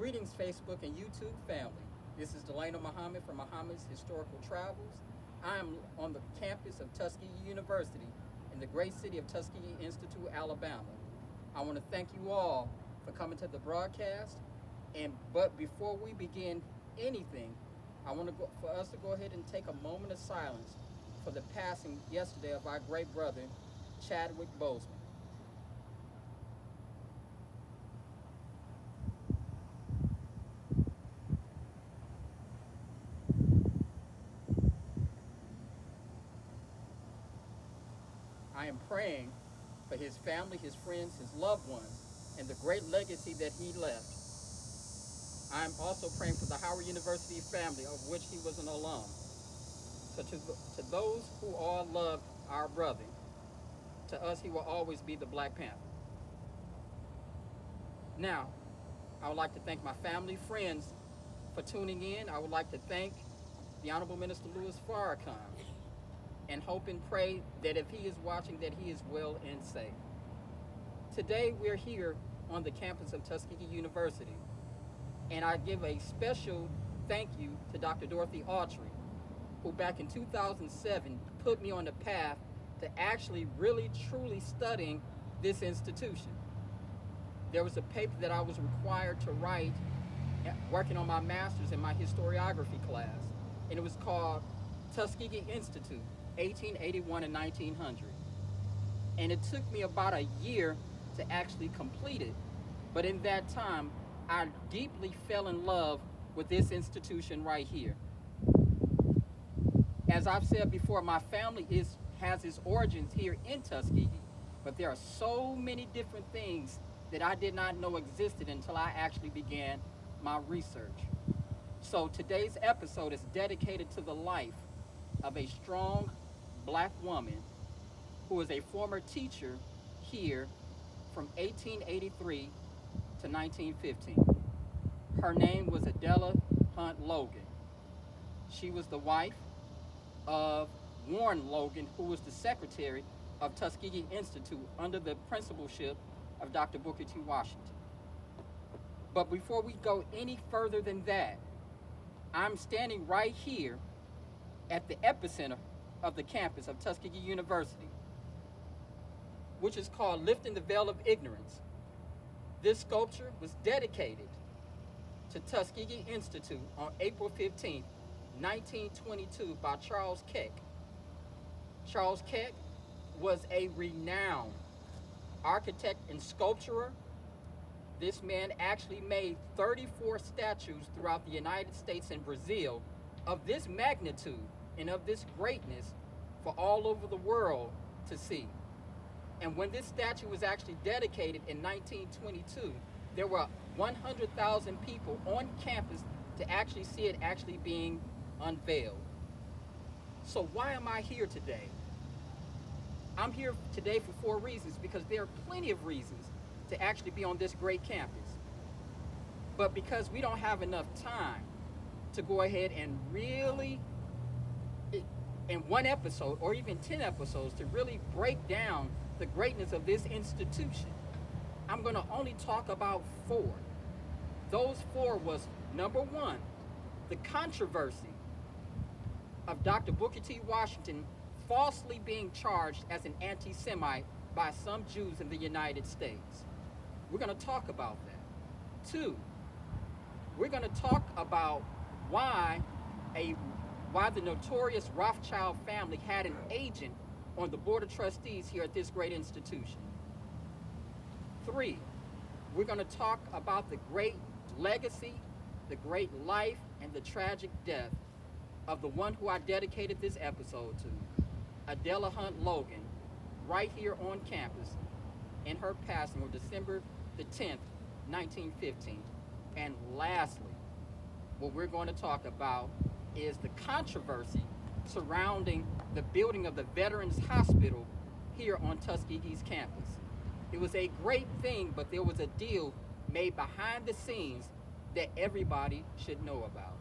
Greetings, Facebook and YouTube family. This is Delano Muhammad from Muhammad's Historical Travels. I am on the campus of Tuskegee University in the great city of Tuskegee Institute, Alabama. I want to thank you all for coming to the broadcast. But before we begin anything, I want for us to go ahead and take a moment of silence for the passing yesterday of our great brother, Chadwick Boseman. I am praying for his family, his friends, his loved ones, and the great legacy that he left. I am also praying for the Howard University family, of which he was an alum. So to those who all loved our brother, to us he will always be the Black Panther. Now, I would like to thank my family, friends for tuning in. I would like to thank the Honorable Minister Louis Farrakhan, and hope and pray that if he is watching, that he is well and safe. Today we're here on the campus of Tuskegee University, and I give a special thank you to Dr. Dorothy Autry, who back in 2007 put me on the path to actually really truly studying this institution. There was a paper that I was required to write working on my master's in my historiography class, and it was called Tuskegee Institute, 1881 and 1900. And it took me about a year to actually complete it. But in that time, I deeply fell in love with this institution right here. As I've said before, my family has its origins here in Tuskegee, but there are so many different things that I did not know existed until I actually began my research. So today's episode is dedicated to the life of a strong Black woman who was a former teacher here from 1883 to 1915. Her name was Adela Hunt Logan. She was the wife of Warren Logan, who was the secretary of Tuskegee Institute under the principalship of Dr. Booker T. Washington. But before we go any further than that, I'm standing right here at the epicenter of the campus of Tuskegee University, which is called Lifting the Veil of Ignorance. This sculpture was dedicated to Tuskegee Institute on April 15, 1922 by Charles Keck. Charles Keck was a renowned architect and sculptor. This man actually made 34 statues throughout the United States and Brazil of this magnitude and of this greatness for all over the world to see. And when this statue was actually dedicated in 1922, there were 100,000 people on campus to actually see it actually being unveiled. So why am I here today? I'm here today for 4 reasons, because there are plenty of reasons to actually be on this great campus. But because we don't have enough time to go ahead and really, in one episode or even 10 episodes, to really break down the greatness of this institution, I'm going to only talk about 4. Those 4 was, number 1, the controversy of Dr. Booker T. Washington falsely being charged as an anti-Semite by some Jews in the United States. We're going to talk about that. 2, we're going to talk about why the notorious Rothschild family had an agent on the Board of Trustees here at this great institution. 3, we're going to talk about the great legacy, the great life, and the tragic death of the one who I dedicated this episode to, Adela Hunt Logan, right here on campus, in her passing on December the 10th, 1915. And lastly, what we're going to talk about is the controversy surrounding the building of the Veterans Hospital here on Tuskegee's campus. It was a great thing, but there was a deal made behind the scenes that everybody should know about.